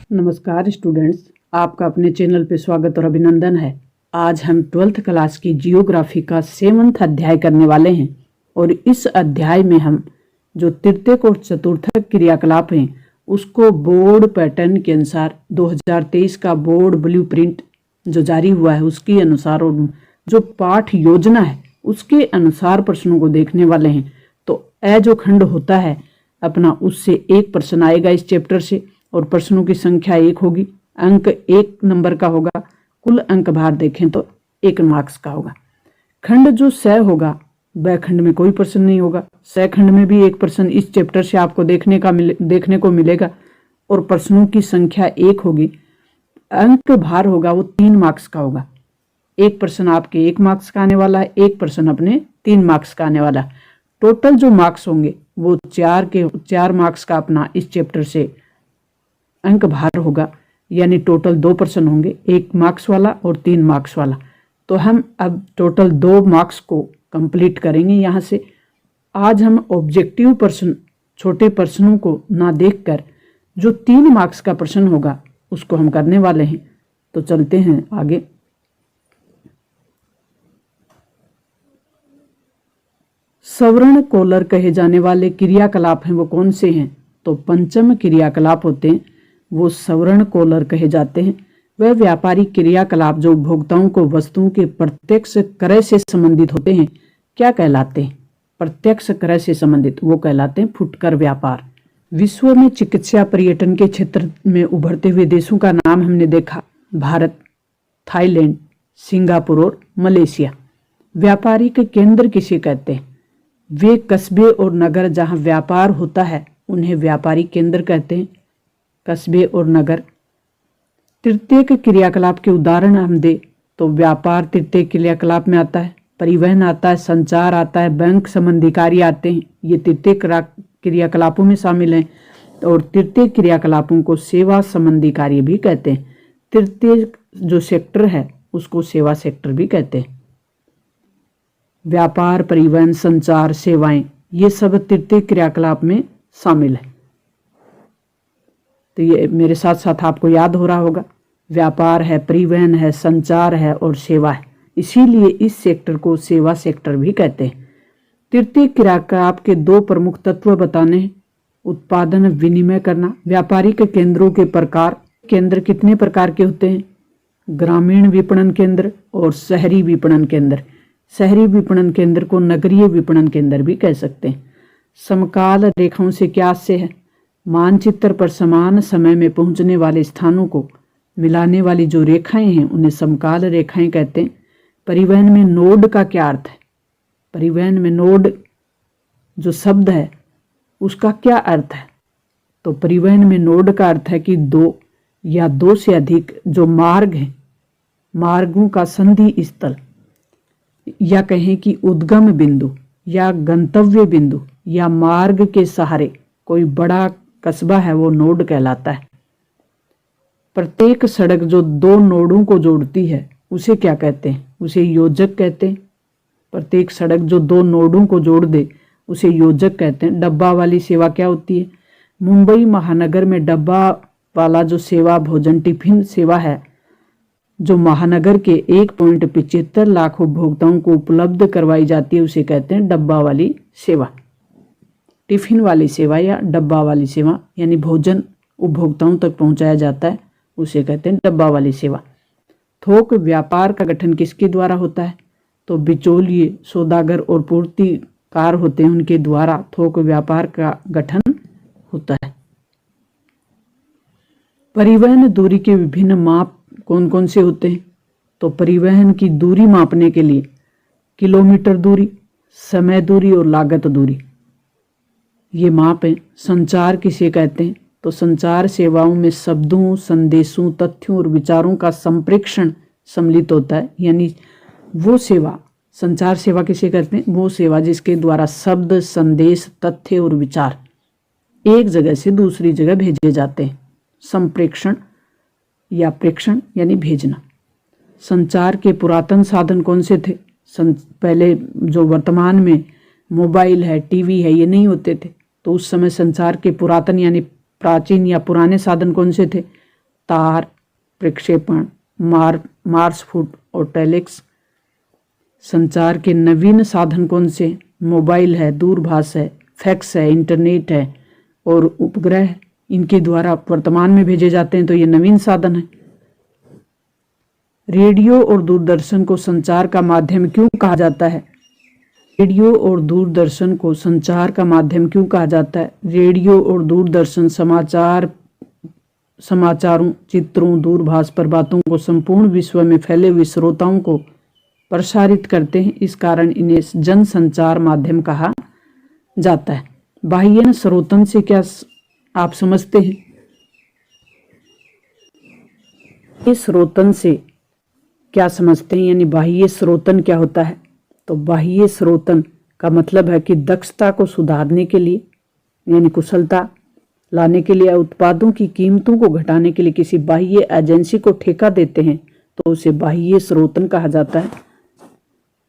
नमस्कार स्टूडेंट्स, आपका अपने चैनल पे स्वागत और अभिनंदन है। आज हम 12th क्लास की जियोग्राफी का 7वां अध्याय करने वाले हैं और इस अध्याय में हम जो तृतीयक और चतुर्थक क्रियाकलाप हैं उसको बोर्ड पैटर्न के अनुसार 2023 का बोर्ड ब्लूप्रिंट जो जारी हुआ है उसके अनुसार और जो पाठ योजना है उसके अनुसार प्रश्नों को देखने वाले हैं। तो ए जो खंड होता है अपना, उससे एक प्रश्न आएगा इस चैप्टर से और प्रश्नों की संख्या 1 होगी। अंक 1 नंबर का होगा। कुल अंक भार देखें तो 1 मार्क्स का होगा। खंड जो स होगा वह खंड में कोई प्रश्न नहीं होगा। स खंड में भी एक प्रश्न इस चैप्टर से आपको देखने को मिलेगा और प्रश्नों की संख्या 1 होगी। अंक भार होगा वो 3 मार्क्स का होगा। एक प्रश्न आपके 1 मार्क्स का आने वाला है, एक प्रश्न अपने 3 मार्क्स का आने वाला है। टोटल जो मार्क्स होंगे वो 4 मार्क्स का अपना इस चैप्टर से अंक भार होगा, यानी टोटल 2 प्रश्न होंगे, 1 मार्क्स वाला और 3 मार्क्स वाला। तो हम अब टोटल 2 मार्क्स को कंप्लीट करेंगे यहाँ से। आज हम ऑब्जेक्टिव प्रश्न, छोटे प्रश्नों को ना देखकर जो 3 मार्क्स का प्रश्न होगा उसको हम करने वाले हैं। तो चलते हैं आगे। सवर्ण कोलर कहे जाने वाले क्रियाकलाप हैं वो कौन से हैं? तो पंचम क्रियाकलाप होते हैं वो सवर्ण कोलर कहे जाते हैं। वह व्यापारिक क्रियाकलाप जो उपभोक्ताओं को वस्तुओं के प्रत्यक्ष क्रय से संबंधित होते हैं क्या कहलाते हैं? प्रत्यक्ष क्रय से संबंधित वो कहलाते हैं फुटकर व्यापार। विश्व में चिकित्सा पर्यटन के क्षेत्र में उभरते हुए देशों का नाम हमने देखा, भारत, थाईलैंड, सिंगापुर और मलेशिया। व्यापारिक केंद्र किसे कहते हैं? वे कस्बे और नगर जहां व्यापार होता है उन्हें व्यापारिक केंद्र कहते हैं। कस्बे और नगर। तृतीयक क्रियाकलाप के उदाहरण हम दे तो व्यापार तृतीयक क्रियाकलाप में आता है, परिवहन आता है, संचार आता है, बैंक संबंधी कार्य आते हैं, ये तृतीयक क्रियाकलापों में शामिल हैं। और तृतीयक क्रियाकलापों को सेवा संबंधी कार्य भी कहते हैं। तृतीय जो सेक्टर है उसको सेवा सेक्टर भी कहते हैं। व्यापार, परिवहन, संचार, सेवाएं, ये सब तृतीयक क्रियाकलाप में शामिल है। तो ये मेरे साथ साथ आपको याद हो रहा होगा, व्यापार है, परिवहन है, संचार है और सेवा है, इसीलिए इस सेक्टर को सेवा सेक्टर भी कहते हैं। तृतीय क्रियाकलाप के 2 प्रमुख तत्व बताने हैं। उत्पादन विनिमय करना। व्यापारिक केंद्रों के प्रकार। केंद्र कितने प्रकार के होते हैं? ग्रामीण विपणन केंद्र और शहरी विपणन केंद्र। शहरी विपणन केंद्र को नगरीय विपणन केंद्र भी कह सकते हैं। समकाल रेखाओं से क्या आशय है? मानचित्र पर समान समय में पहुंचने वाले स्थानों को मिलाने वाली जो रेखाएं हैं उन्हें समकाल रेखाएं कहते हैं। परिवहन में नोड का क्या अर्थ है? परिवहन में नोड जो शब्द है उसका क्या अर्थ है? तो परिवहन में नोड का अर्थ है कि 2 या 2 से अधिक जो मार्ग हैं, मार्गों का संधि स्थल, या कहें कि उद्गम बिंदु या गंतव्य बिंदु या मार्ग के सहारे कोई बड़ा कस्बा है वो नोड कहलाता है। प्रत्येक सड़क जो 2 नोडों को जोड़ती है उसे क्या कहते हैं? उसे योजक कहते हैं। प्रत्येक सड़क जो 2 नोडों को जोड़ दे उसे योजक कहते हैं। डब्बा वाली सेवा क्या होती है? मुंबई महानगर में डब्बा वाला जो सेवा भोजन टिफिन सेवा है जो महानगर के 1.75 लाख उपभोक्ताओं को उपलब्ध करवाई जाती है उसे कहते हैं डब्बा वाली सेवा। टिफिन वाली सेवा या डब्बा वाली सेवा, यानी भोजन उपभोक्ताओं तक पहुंचाया जाता है, उसे कहते हैं डब्बा वाली सेवा। थोक व्यापार का गठन किसके द्वारा होता है? तो बिचौलिए, सौदागर और पूर्तिकार होते हैं, उनके द्वारा थोक व्यापार का गठन होता है। परिवहन दूरी के विभिन्न माप कौन कौन से होते हैं? तो परिवहन की दूरी मापने के लिए किलोमीटर दूरी, समय दूरी और लागत दूरी, ये माप है। संचार किसे कहते हैं? तो संचार सेवाओं में शब्दों, संदेशों, तथ्यों और विचारों का संप्रेषण सम्मिलित होता है, यानी वो सेवा, संचार सेवा किसे कहते हैं? वो सेवा जिसके द्वारा शब्द, संदेश, तथ्य और विचार एक जगह से दूसरी जगह भेजे जाते हैं। संप्रेषण या प्रेषण यानी भेजना। संचार के पुरातन साधन कौन से थे? पहले जो वर्तमान में मोबाइल है, टीवी है, ये नहीं होते थे, तो उस समय संचार के पुरातन यानी प्राचीन या पुराने साधन कौन से थे? तार प्रक्षेपण, मार्स फूड और टेलीक्स। संचार के नवीन साधन कौन से? मोबाइल है, दूरभाष है, फैक्स है, इंटरनेट है और उपग्रह, इनके द्वारा वर्तमान में भेजे जाते हैं, तो ये नवीन साधन है। रेडियो और दूरदर्शन को संचार का माध्यम क्यों कहा जाता है? रेडियो और दूरदर्शन को संचार का माध्यम क्यों कहा जाता है? रेडियो और दूरदर्शन समाचारों, चित्रों, दूरभाष पर बातों को संपूर्ण विश्व में फैले हुए श्रोताओं को प्रसारित करते हैं। इस कारण इन्हें जनसंचार माध्यम कहा जाता है। बाह्य स्रोतन से क्या आप समझते हैं? इस स्रोतन से क्या समझते हैं, यानी बाह्य स्रोतन क्या होता है? तो बाह्य स्रोतन का मतलब है कि दक्षता को सुधारने के लिए, यानी कुशलता लाने के लिए, उत्पादों की कीमतों को घटाने के लिए किसी बाह्य एजेंसी को ठेका देते हैं, तो उसे बाह्य स्रोतन कहा जाता है।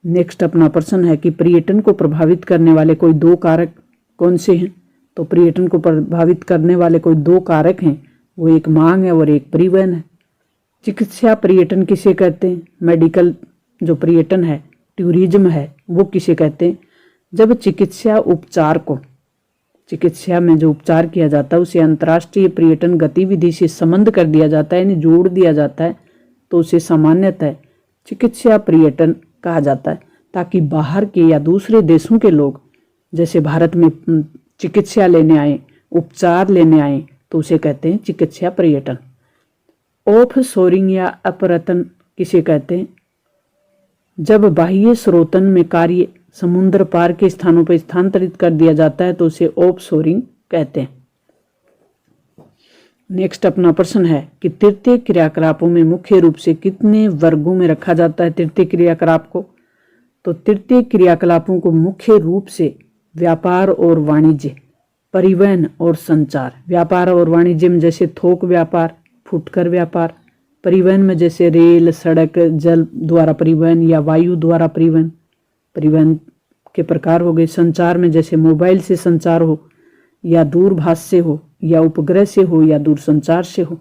नेक्स्ट अपना प्रश्न है कि पर्यटन को प्रभावित करने वाले कोई दो कारक कौन से हैं? तो पर्यटन को प्रभावित करने वाले कोई दो कारक हैं, वो एक मांग है और एक परिवहन है। चिकित्सा पर्यटन किसे कहते हैं? मेडिकल जो पर्यटन है, टूरिज्म है, वो किसे कहते हैं? जब चिकित्सा में जो उपचार किया जाता है उसे अंतर्राष्ट्रीय पर्यटन गतिविधि से संबंध कर दिया जाता है, यानी जोड़ दिया जाता है, तो उसे सामान्यतः चिकित्सा पर्यटन कहा जाता है, ताकि बाहर के या दूसरे देशों के लोग जैसे भारत में चिकित्सा लेने आए, उपचार लेने आए, तो उसे कहते हैं चिकित्सा पर्यटन। ऑफ शोरिंग या अपरतन किसे कहते हैं? जब बाह्य स्रोतन में कार्य समुद्र पार के स्थानों पर स्थानांतरित कर दिया जाता है, तो उसे ऑफ शोरिंग कहते हैं। नेक्स्ट अपना प्रश्न है कि तृतीय क्रियाकलापों में मुख्य रूप से कितने वर्गों में रखा जाता है तृतीय क्रियाकलाप को? तो तृतीय क्रियाकलापों को मुख्य रूप से व्यापार और वाणिज्य, परिवहन और संचार। व्यापार और वाणिज्य में जैसे थोक व्यापार, फुटकर व्यापार। परिवहन में जैसे रेल, सड़क, जल द्वारा परिवहन या वायु द्वारा परिवहन, परिवहन के प्रकार हो गए। संचार में जैसे मोबाइल से संचार हो या दूरभाष से हो या उपग्रह से हो या दूरसंचार से हो।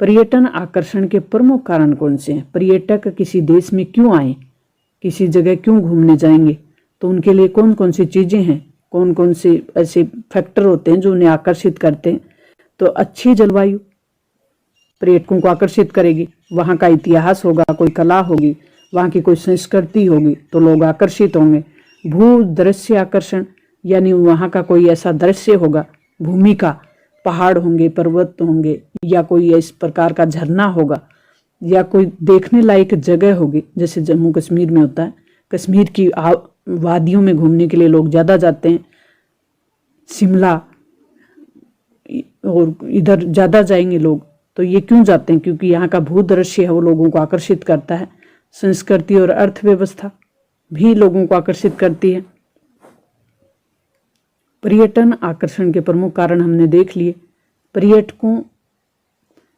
पर्यटन आकर्षण के प्रमुख कारण कौन से हैं? पर्यटक किसी देश में क्यों आए, किसी जगह क्यों घूमने जाएंगे, तो उनके लिए कौन कौन सी चीजें हैं, कौन कौन से ऐसे फैक्टर होते हैं जो उन्हें आकर्षित करते हैं? तो अच्छी जलवायु पर्यटकों को आकर्षित करेगी, वहाँ का इतिहास होगा, कोई कला होगी, वहाँ की कोई संस्कृति होगी, तो लोग आकर्षित होंगे। भू दृश्य आकर्षण, यानी वहाँ का कोई ऐसा दृश्य होगा, भूमि का, पहाड़ होंगे, पर्वत होंगे, या कोई इस प्रकार का झरना होगा, या कोई देखने लायक जगह होगी, जैसे जम्मू कश्मीर में होता है। कश्मीर की वादियों में घूमने के लिए लोग ज़्यादा जाते हैं, शिमला और इधर ज़्यादा जाएंगे लोग। तो ये क्यों जाते हैं? क्योंकि यहाँ का भूदृश्य है, वो लोगों को आकर्षित करता है। संस्कृति और अर्थव्यवस्था भी लोगों को आकर्षित करती है। पर्यटन आकर्षण के प्रमुख कारण हमने देख लिए।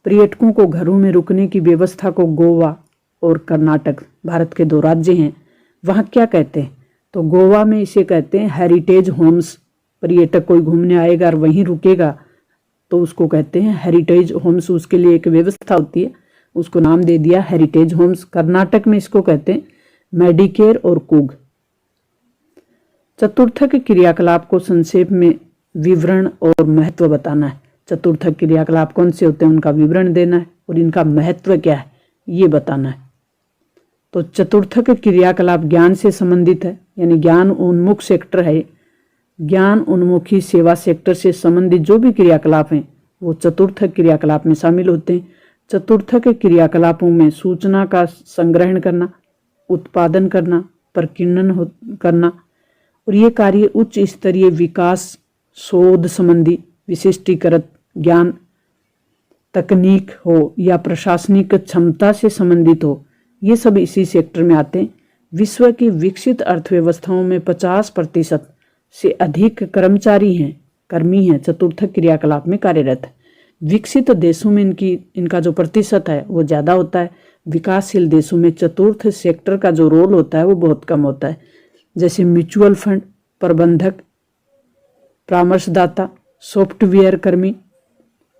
पर्यटकों को घरों में रुकने की व्यवस्था को गोवा और कर्नाटक, भारत के दो राज्य हैं, वहाँ क्या कहते हैं? तो गोवा में इसे कहते हैं हेरिटेज होम्स। पर्यटक कोई घूमने आएगा और वहीं रुकेगा तो उसको कहते हैं हेरिटेज होम्स। उसके लिए एक व्यवस्था होती है, उसको नाम दे दिया हेरिटेज होम्स। कर्नाटक में इसको कहते हैं मेडिकेयर और कुग। चतुर्थक क्रियाकलाप को संक्षेप में विवरण और महत्व बताना है। चतुर्थक क्रियाकलाप कौन से होते हैं, उनका विवरण देना है और इनका महत्व क्या है ये बताना है। तो चतुर्थक क्रियाकलाप ज्ञान से संबंधित है, यानी ज्ञान उन्मुख सेक्टर है। ज्ञान उन्मुखी सेवा सेक्टर से संबंधित जो भी क्रियाकलाप हैं वो चतुर्थक क्रियाकलाप में शामिल होते हैं। चतुर्थक क्रियाकलापों में सूचना का संग्रहण करना, उत्पादन करना, प्रकीर्णन करना, और ये कार्य उच्च स्तरीय विकास, शोध संबंधी, विशिष्टीकृत ज्ञान, तकनीक हो या प्रशासनिक क्षमता से संबंधित हो, ये सब इसी सेक्टर में आते हैं। विश्व की विकसित अर्थव्यवस्थाओं में 50% से अधिक कर्मी हैं चतुर्थक क्रियाकलाप में कार्यरत। विकसित देशों में इनका जो प्रतिशत है वो ज़्यादा होता है। विकासशील देशों में चतुर्थ सेक्टर का जो रोल होता है वो बहुत कम होता है। जैसे म्यूचुअल फंड प्रबंधक, परामर्शदाता, सॉफ्टवेयर कर्मी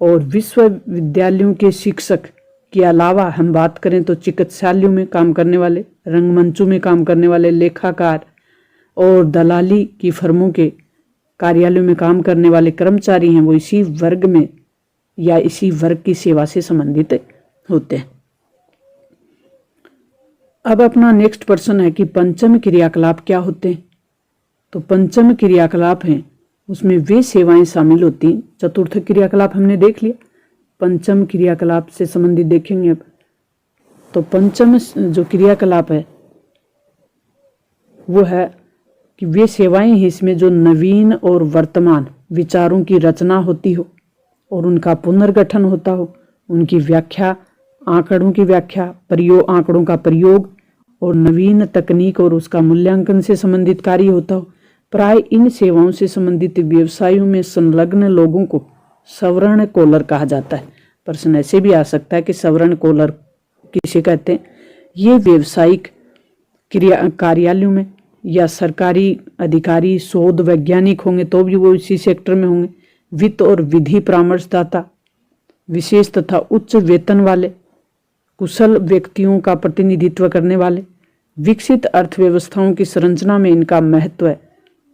और विश्वविद्यालयों के शिक्षक के अलावा हम बात करें तो चिकित्सालयों में काम करने वाले, रंगमंचों में काम करने वाले, लेखाकार और दलाली की फर्मों के कार्यालयों में काम करने वाले कर्मचारी हैं, वो इसी वर्ग में या इसी वर्ग की सेवा से संबंधित होते हैं। अब अपना नेक्स्ट प्रश्न है कि पंचम क्रियाकलाप क्या होते हैं। तो पंचम क्रियाकलाप हैं उसमें वे सेवाएं शामिल होती हैं। चतुर्थ क्रियाकलाप हमने देख लिया, पंचम क्रियाकलाप से संबंधित देखेंगे अब। तो पंचम जो क्रियाकलाप है वो है कि वे सेवाएं हैं इसमें जो नवीन और वर्तमान विचारों की रचना होती हो और उनका पुनर्गठन होता हो, उनकी व्याख्या, आंकड़ों की व्याख्या, आंकड़ों का प्रयोग और नवीन तकनीक और उसका मूल्यांकन से संबंधित कार्य होता हो। प्राय इन सेवाओं से संबंधित व्यवसायों में संलग्न लोगों को सवर्ण कोलर कहा जाता है। प्रश्न ऐसे भी आ सकता है कि सवर्ण कोलर किसे कहते हैं। ये व्यावसायिक कार्यालयों में या सरकारी अधिकारी, शोध वैज्ञानिक होंगे तो भी वो इसी सेक्टर में होंगे। वित्त और विधि परामर्शदाता, विशेष तथा उच्च वेतन वाले, कुशल व्यक्तियों का प्रतिनिधित्व करने वाले। विकसित अर्थव्यवस्थाओं की संरचना में इनका महत्व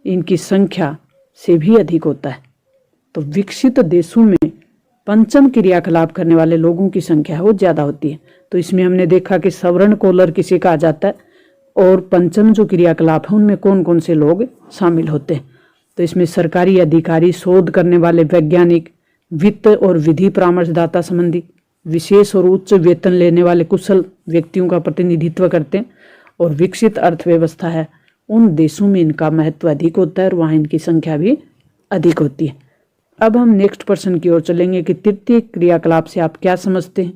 इनकी संख्या से भी अधिक होता है। तो विकसित देशों में पंचम क्रियाकलाप करने वाले लोगों की संख्या वो ज्यादा होती है। तो इसमें हमने देखा कि सवर्ण कोलर किसे कहा जाता है और पंचम जो क्रियाकलाप है उनमें कौन कौन से लोग शामिल होते हैं। तो इसमें सरकारी अधिकारी, शोध करने वाले वैज्ञानिक, वित्त और विधि परामर्शदाता संबंधी, विशेष और उच्च वेतन लेने वाले कुशल व्यक्तियों का प्रतिनिधित्व करते हैं। और विकसित अर्थव्यवस्था है उन देशों में इनका महत्व अधिक होता है और वहाँ इनकी संख्या भी अधिक होती है। अब हम नेक्स्ट प्रश्न की ओर चलेंगे कि तृतीय क्रियाकलाप से आप क्या समझते हैं।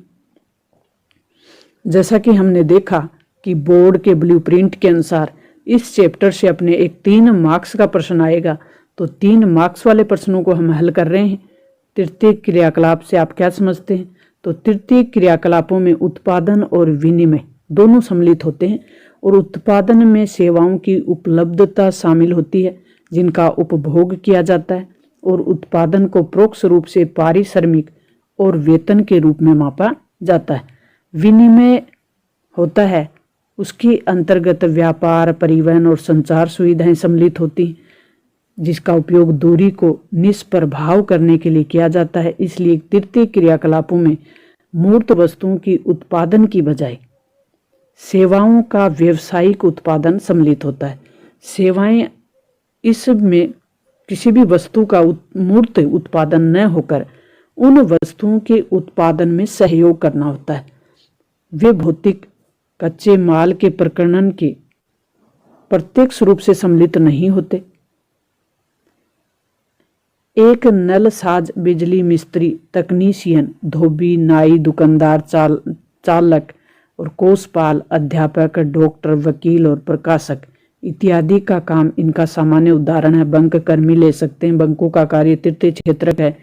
जैसा कि हमने देखा कि बोर्ड के ब्लूप्रिंट के अनुसार इस चैप्टर से अपने एक 3 मार्क्स का प्रश्न आएगा। तो 3 मार्क्स वाले प्रश्नों को हम हल कर रहे हैं। तृतीय क्रियाकलाप से आप क्या समझते हैं। तो तृतीय क्रियाकलापों में उत्पादन और विनिमय दोनों सम्मिलित होते हैं और उत्पादन में सेवाओं की उपलब्धता शामिल होती है जिनका उपभोग किया जाता है और उत्पादन को परोक्ष रूप से पारिश्रमिक और वेतन के रूप में मापा जाता है। विनिमय होता है उसके अंतर्गत व्यापार, परिवहन और संचार सुविधाएं सम्मिलित होती हैं जिसका उपयोग दूरी को निष्प्रभाव करने के लिए किया जाता है। इसलिए तृतीय क्रियाकलापों में मूर्त वस्तुओं की उत्पादन की बजाय सेवाओं का व्यावसायिक उत्पादन सम्मिलित होता है। सेवाएं इसमें किसी भी वस्तु का मूर्त उत्पादन न होकर उन वस्तुओं के उत्पादन में सहयोग करना होता है। वे भौतिक कच्चे माल के प्रकर्षण के प्रत्यक्ष रूप से सम्मिलित नहीं होते। एक नल साज, बिजली मिस्त्री, तकनीशियन, धोबी, नाई, दुकानदार, चालक और कोषपाल, अध्यापक, डॉक्टर, वकील और प्रकाशक इत्यादि का काम इनका सामान्य उदाहरण है। बैंक कर्मी ले सकते हैं। बैंकों का कार्य तृतीय क्षेत्र है।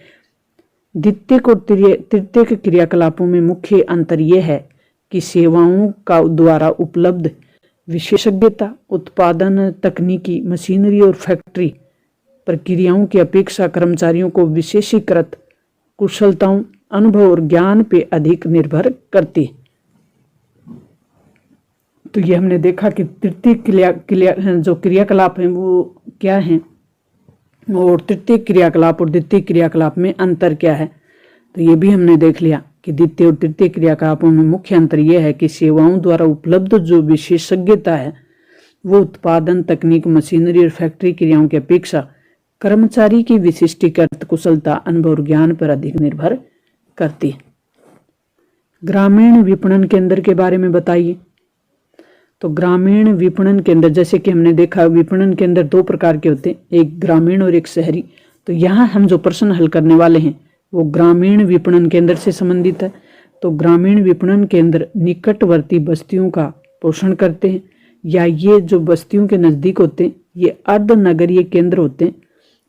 द्वितीय और तृतीय क्रियाकलापों में मुख्य अंतर यह है कि सेवाओं का द्वारा उपलब्ध विशेषज्ञता, उत्पादन तकनीकी, मशीनरी और फैक्ट्री प्रक्रियाओं की अपेक्षा कर्मचारियों को विशेषीकृत कुशलताओं, अनुभव और ज्ञान पे अधिक निर्भर करती है। तो ये हमने देखा कि तृतीय जो क्रियाकलाप हैं वो क्या हैं और तृतीय क्रियाकलाप और द्वितीय क्रियाकलाप में अंतर क्या है। तो ये भी हमने देख लिया कि द्वितीय और तृतीय क्रियाकलापों में मुख्य अंतर यह है कि सेवाओं द्वारा उपलब्ध जो विशेषज्ञता है वो उत्पादन तकनीक, मशीनरी और फैक्ट्री क्रियाओं की अपेक्षा कर्मचारी की विशिष्टीकृत कुशलता, अनुभव और ज्ञान पर अधिक निर्भर करती है। ग्रामीण विपणन केंद्र के बारे में बताइए। तो ग्रामीण विपणन केंद्र, जैसे कि हमने देखा विपणन केंद्र 2 प्रकार के होते हैं, एक ग्रामीण और एक शहरी। तो यहाँ हम जो प्रश्न हल करने वाले हैं वो ग्रामीण विपणन केंद्र से संबंधित है। तो ग्रामीण विपणन केंद्र निकटवर्ती बस्तियों का पोषण करते हैं या ये जो बस्तियों के नज़दीक होते हैं ये अर्ध नगरीय केंद्र होते हैं।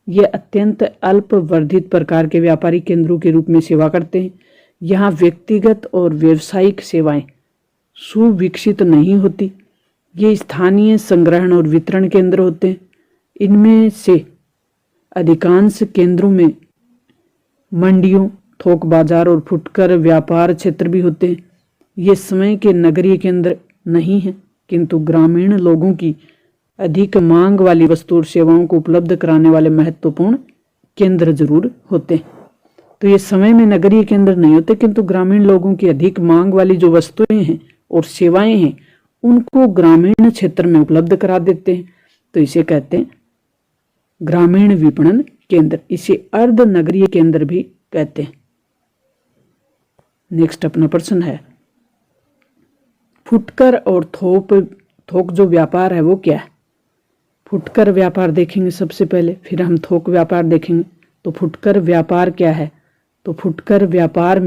ये अत्यंत अल्प वर्धित प्रकार के व्यापारिक केंद्रों के रूप में सेवा करते हैं। यहाँ व्यक्तिगत और व्यावसायिक सेवाएं सुविकसित नहीं होती। ये स्थानीय संग्रहण और वितरण केंद्र होते हैं। इनमें से अधिकांश केंद्रों में मंडियों, थोक बाजार और फुटकर व्यापार क्षेत्र भी होते हैं। ये समय के नगरीय केंद्र नहीं है, किंतु ग्रामीण लोगों की अधिक मांग वाली वस्तु और सेवाओं को उपलब्ध कराने वाले महत्वपूर्ण केंद्र जरूर होते हैं। तो ये समय में नगरीय केंद्र नहीं होते, किंतु ग्रामीण लोगों की अधिक मांग वाली जो वस्तुएं हैं और सेवाएं हैं उनको ग्रामीण क्षेत्र में उपलब्ध करा देते हैं। तो इसे कहते हैं ग्रामीण विपणन केंद्र। इसे अर्ध नगरीय केंद्र भी कहते हैं। नेक्स्ट अपना प्रश्न है, फुटकर और थोक जो व्यापार है वो क्या है? फुटकर व्यापार देखेंगे सबसे पहले, फिर हम थोक व्यापार देखेंगे। तो फुटकर व्यापार क्या है? तो फुटकर व्यापार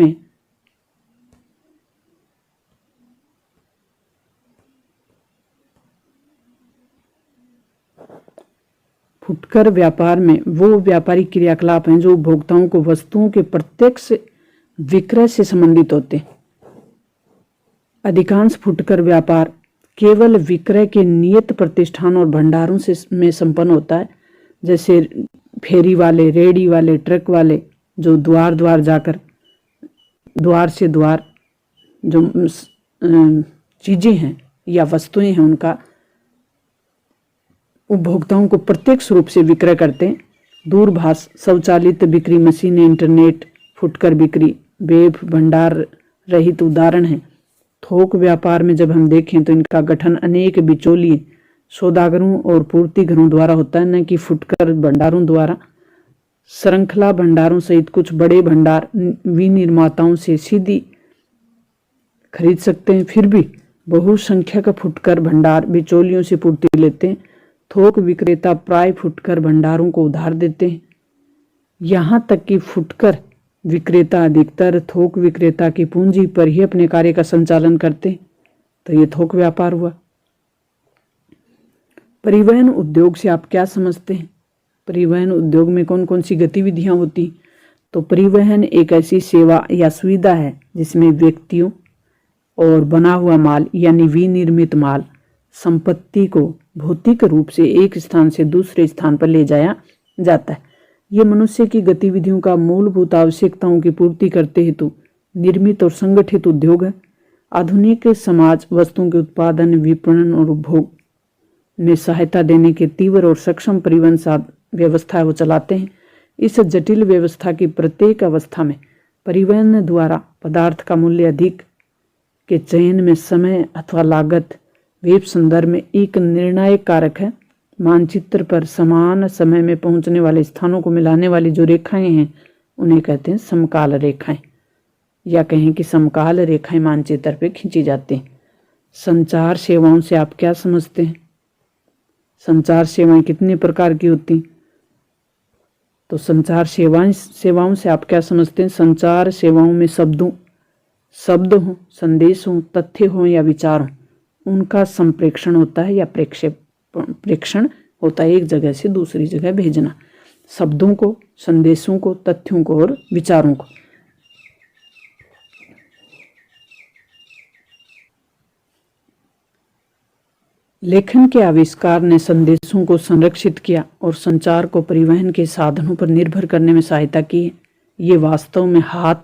में वो व्यापारिक क्रियाकलाप हैं जो उपभोक्ताओं को वस्तुओं के प्रत्यक्ष विक्रय से संबंधित होते हैं। अधिकांश फुटकर व्यापार केवल विक्रय के नियत प्रतिष्ठान और भंडारों से में संपन्न होता है, जैसे फेरी वाले, रेडी वाले, ट्रक वाले जो द्वार द्वार जाकर द्वार से द्वार जो चीजें हैं या वस्तुएं हैं उनका उपभोक्ताओं को प्रत्यक्ष रूप से विक्रय करते हैं। दूरभाष, स्वचालित बिक्री मशीनें, इंटरनेट, फुटकर बिक्री, वेब भंडार रहित उदाहरण है। थोक व्यापार में जब हम देखें तो इनका गठन अनेक बिचौलिए, सौदागरों और पूर्तिघरों द्वारा होता है, न कि फुटकर भंडारों द्वारा। श्रृंखला भंडारों सहित कुछ बड़े भंडार विनिर्माताओं से सीधी खरीद सकते हैं, फिर भी बहुसंख्यक फुटकर भंडार बिचौलियों से पूर्ति लेते हैं। थोक विक्रेता प्राय फुटकर भंडारों को उधार देते हैं। यहाँ तक कि फुटकर विक्रेता अधिकतर थोक विक्रेता की पूंजी पर ही अपने कार्य का संचालन करते हैं। तो ये थोक व्यापार हुआ। परिवहन उद्योग से आप क्या समझते हैं? परिवहन उद्योग में कौन कौन सी गतिविधियां होती? तो परिवहन एक ऐसी सेवा या सुविधा है जिसमें व्यक्तियों और बना हुआ माल यानी विनिर्मित माल संपत्ति को भौतिक रूप से एक स्थान से दूसरे स्थान पर ले जाया जाता है। ये मनुष्य की गतिविधियों का मूलभूत आवश्यकताओं की पूर्ति करते हेतु निर्मित और संगठित उद्योग है। आधुनिक समाज वस्तुओं के उत्पादन, विपणन और उपभोग में सहायता देने के तीव्र और सक्षम परिवहन व्यवस्था वो चलाते हैं। इस जटिल व्यवस्था की प्रत्येक अवस्था में परिवहन द्वारा पदार्थ का मूल्य अधिक के चयन में समय अथवा लागत वेब संदर्भ में एक निर्णायक कारक है। मानचित्र पर समान समय में पहुंचने वाले स्थानों को मिलाने वाली जो रेखाएं हैं उन्हें कहते हैं समकाल रेखाएं, या कहें कि समकाल रेखाएं मानचित्र पे खींची जाती हैं। संचार सेवाओं से आप क्या समझते हैं? संचार सेवाएं कितने प्रकार की होती? तो संचार सेवाओं से आप क्या समझते हैं? संचार सेवाओं में शब्द हो, संदेश हो, तथ्य हो या विचार हो, उनका संप्रेषण होता है या प्रेक्षण होता है, एक जगह से दूसरी जगह भेजना, शब्दों को, संदेशों को, तथ्यों को और विचारों को। लेखन के आविष्कार ने संदेशों को संरक्षित किया और संचार को परिवहन के साधनों पर निर्भर करने में सहायता की है। ये वास्तव में हाथ,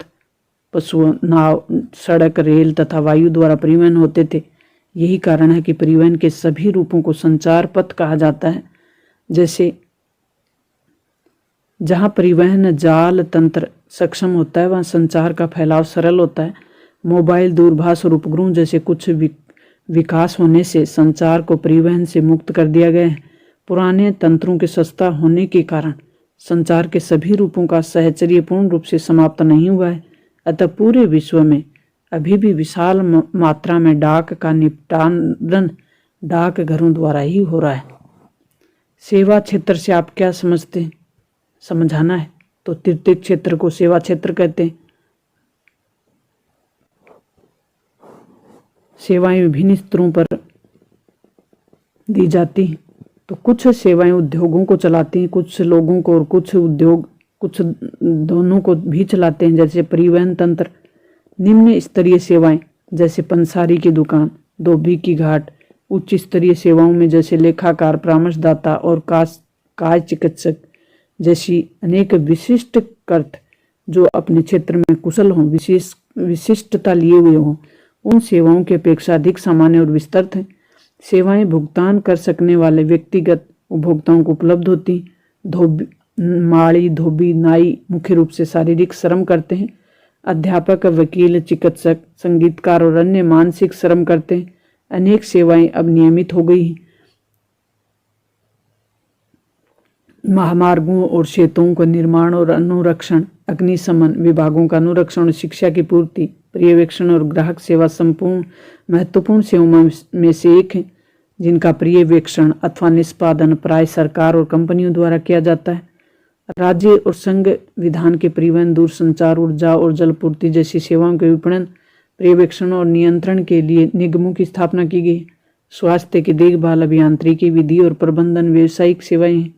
पशुओं, नाव, सड़क, रेल तथा वायु द्वारा परिवहन होते थे। यही कारण है कि परिवहन के सभी रूपों को संचार पथ कहा जाता है। जैसे जहाँ परिवहन जाल तंत्र सक्षम होता है वहाँ संचार का फैलाव सरल होता है। मोबाइल, दूरभाष और उपग्रहों जैसे कुछ विकास होने से संचार को परिवहन से मुक्त कर दिया गया है। पुराने तंत्रों के सस्ता होने के कारण संचार के सभी रूपों का साहचर्य पूर्ण रूप से समाप्त नहीं हुआ है। अतः पूरे विश्व में अभी भी विशाल मात्रा में डाक का निपटान डाकघरों द्वारा ही हो रहा है। सेवा क्षेत्र से आप क्या समझते हैं? समझाना है तो तृतीय क्षेत्र को सेवा क्षेत्र कहते हैं। सेवाएं विभिन्न स्तरों पर दी जाती हैं। तो कुछ सेवाएं उद्योगों को चलाती हैं, कुछ लोगों को, और कुछ उद्योग कुछ दोनों को भी चलाते हैं। जैसे परिवहन तंत्र निम्न स्तरीय सेवाएं जैसे पंसारी की दुकान, धोबी की घाट। उच्च स्तरीय सेवाओं में जैसे लेखाकार, परामर्शदाता और काय चिकित्सक जैसी अनेक विशिष्ट कर्त जो अपने क्षेत्र में कुशल हों, विशिष्टता लिए हुए हों, उन सेवाओं की अपेक्षा अधिक सामान्य और विस्तृत हैं। सेवाएं भुगतान कर सकने वाले व्यक्तिगत उपभोक्ताओं को उपलब्ध होती। माड़ी, धोबी, नाई मुख्य रूप से शारीरिक श्रम करते हैं। अध्यापक, वकील, चिकित्सक, संगीतकार और अन्य मानसिक श्रम करते हैं। अनेक सेवाएं अब नियमित हो गई हैं। महामार्गों और सेतुओं का निर्माण और अनुरक्षण, अग्निशमन विभागों का अनुरक्षण और शिक्षा की पूर्ति, पर्यवेक्षण और ग्राहक सेवा संपूर्ण महत्वपूर्ण सेवाओं में से एक है, जिनका पर्यवेक्षण अथवा निष्पादन प्राय सरकार और कंपनियों द्वारा किया जाता है। राज्य और संघ विधान के परिवहन, दूरसंचार, ऊर्जा और जलपूर्ति जैसी सेवाओं के विपणन, पर्यवेक्षण और नियंत्रण के लिए निगमों की स्थापना की गई। स्वास्थ्य की देखभाल, अभियांत्रिकी, विधि और प्रबंधन, व्यावसायिक सेवाएं हैं।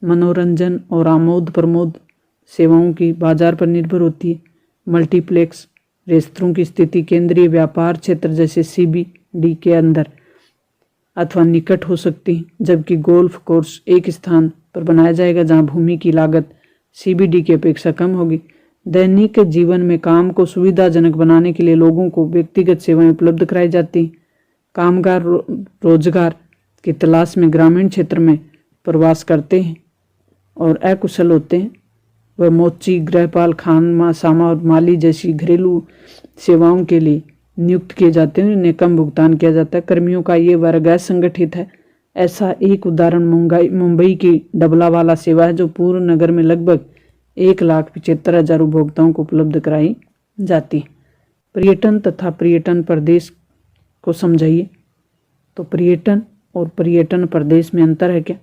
मनोरंजन और आमोद प्रमोद सेवाओं की बाजार पर निर्भर होती है। मल्टीप्लेक्स रेस्तरों की स्थिति केंद्रीय व्यापार क्षेत्र जैसे CBD के अंदर अथवा निकट हो सकती है, जबकि गोल्फ कोर्स एक स्थान पर बनाया जाएगा जहां भूमि की लागत CBD की अपेक्षा कम होगी। दैनिक जीवन में काम को सुविधाजनक बनाने के लिए लोगों को व्यक्तिगत सेवाएं उपलब्ध कराई जाती हैं। कामगार रोजगार की तलाश में ग्रामीण क्षेत्र में प्रवास करते हैं और अकुशल होते हैं। वह मोची, गृहपाल, खान सामा और माली जैसी घरेलू सेवाओं के लिए नियुक्त किए जाते हैं। इन्हें कम भुगतान किया जाता है। कर्मियों का ये वर्ग असंगठित है। ऐसा एक उदाहरण मुंबई की डबलावाला सेवा है, जो पूर्ण नगर में लगभग 1,75,000 उपभोक्ताओं को उपलब्ध कराई जाती है। पर्यटन तथा पर्यटन प्रदेश को समझाइए। तो पर्यटन और पर्यटन प्रदेश में अंतर है क्या?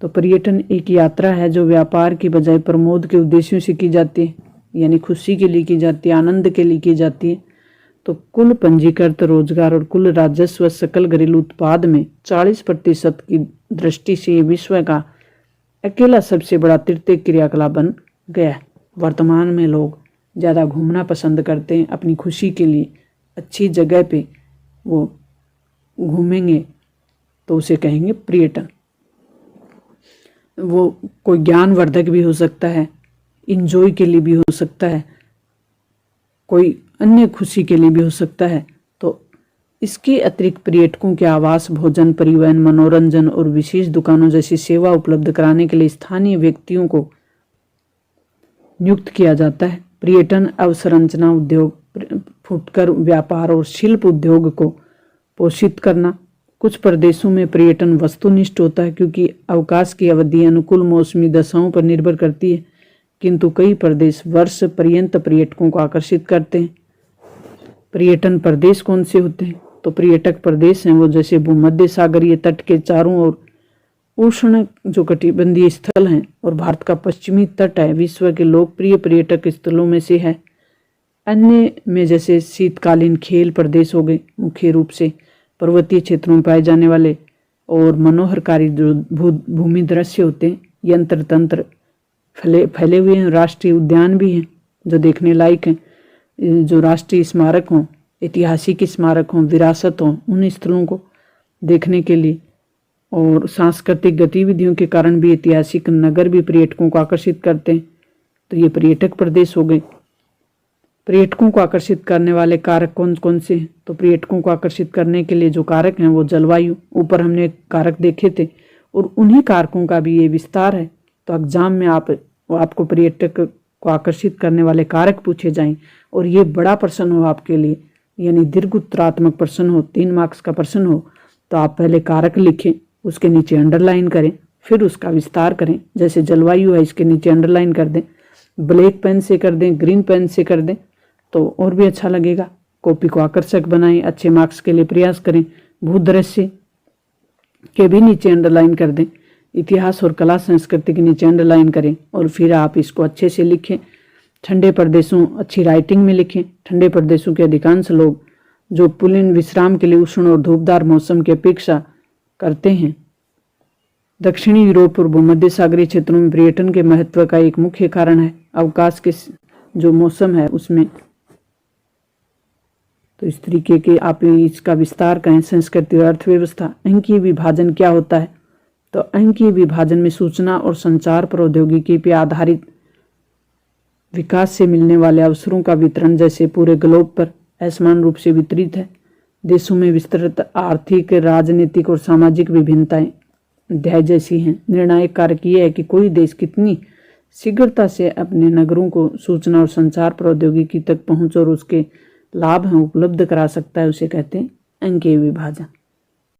तो पर्यटन एक यात्रा है जो व्यापार की बजाय प्रमोद के उद्देश्यों से की जाती है, यानी खुशी के लिए की जाती है, आनंद के लिए की जाती है। तो कुल पंजीकृत रोजगार और कुल राजस्व सकल घरेलू उत्पाद में 40% की दृष्टि से ये विश्व का अकेला सबसे बड़ा तृतीयक क्रियाकलाप बन गया है। वर्तमान में लोग ज़्यादा घूमना पसंद करते हैं। अपनी खुशी के लिए अच्छी जगह पे वो घूमेंगे तो उसे कहेंगे पर्यटन। वो कोई ज्ञानवर्धक भी हो सकता है, इंजॉय के लिए भी हो सकता है, कोई अन्य खुशी के लिए भी हो सकता है। तो इसके अतिरिक्त पर्यटकों के आवास, भोजन, परिवहन, मनोरंजन और विशेष दुकानों जैसी सेवा उपलब्ध कराने के लिए स्थानीय व्यक्तियों को नियुक्त किया जाता है। पर्यटन अवसंरचना उद्योग, फुटकर व्यापार और शिल्प उद्योग को पोषित करना। कुछ प्रदेशों में पर्यटन वस्तुनिष्ठ होता है क्योंकि अवकाश की अवधि अनुकूल मौसमी दशाओं पर निर्भर करती है, किंतु कई प्रदेश वर्ष पर्यंत पर्यटकों को आकर्षित करते हैं। पर्यटन प्रदेश कौन से होते हैं? तो पर्यटक प्रदेश हैं वो जैसे भूमध्य सागरीय तट के चारों ओर उष्ण जो कटिबंधीय स्थल हैं और भारत का पश्चिमी तट है, विश्व के लोकप्रिय पर्यटक स्थलों में से है। अन्य में जैसे शीतकालीन खेल प्रदेश हो गए, मुख्य रूप से पर्वतीय क्षेत्रों में पाए जाने वाले और मनोहरकारी जो भूमि दृश्य होते हैं, यंत्र तंत्र फैले हुए हैं। राष्ट्रीय उद्यान भी हैं जो देखने लायक हैं। जो राष्ट्रीय स्मारक हों, ऐतिहासिक स्मारक हों, विरासत हों, उन स्थलों को देखने के लिए और सांस्कृतिक गतिविधियों के कारण भी ऐतिहासिक नगर भी पर्यटकों को आकर्षित करते हैं। तो ये पर्यटक प्रदेश हो गए। पर्यटकों को आकर्षित करने वाले कारक कौन कौन से हैं? तो पर्यटकों को आकर्षित करने के लिए जो कारक हैं वो जलवायु, ऊपर हमने कारक देखे थे, और उन्हीं कारकों का भी ये विस्तार है। तो एग्जाम में आपको पर्यटक को आकर्षित करने वाले कारक पूछे जाएं और ये बड़ा प्रश्न हो आपके लिए, यानी दीर्घ उत्तरात्मक प्रश्न हो, 3 मार्क्स का प्रश्न हो, तो आप पहले कारक लिखें, उसके नीचे अंडरलाइन करें, फिर उसका विस्तार करें। जैसे जलवायु है, इसके नीचे अंडरलाइन कर दें, ब्लैक पेन से कर दें, ग्रीन पेन से कर दें तो और भी अच्छा लगेगा। कॉपी को आकर्षक बनाएं, अच्छे मार्क्स के लिए प्रयास करें। भूदृश्य के भी नीचे अंडरलाइन कर दें, इतिहास और कला संस्कृति के नीचे अंडरलाइन करें और फिर आप इसको अच्छे से लिखें। ठंडे प्रदेशों अच्छी राइटिंग में लिखें। ठंडे प्रदेशों के अधिकांश लोग जो पुलिन विश्राम के लिए उष्ण और धूपदार मौसम की अपेक्षा करते हैं। दक्षिणी यूरोप और भूमध्य सागरीय क्षेत्रों में पर्यटन के महत्व का एक मुख्य कारण है अवकाश के जो मौसम है उसमें। तो इस तरीके के आप इसका विस्तार करें। संस्कृति और अर्थव्यवस्था, अंकीय विभाजन क्या होता है? तो अंकीय विभाजन में सूचना और संचार प्रौद्योगिकी पर आधारित विकास से मिलने वाले अवसरों का वितरण जैसे पूरे ग्लोब पर असमान रूप से वितरित है। देशों में विस्तृत आर्थिक, राजनीतिक और सामाजिक विभिन्नताएं अध्याय जैसी हैं। निर्णायक कारक यह है कि कोई देश कितनी शीघ्रता से अपने नगरों को सूचना और संचार प्रौद्योगिकी तक पहुंच और उसके लाभ हैं उपलब्ध करा सकता है, उसे कहते हैं अंकीय विभाजन।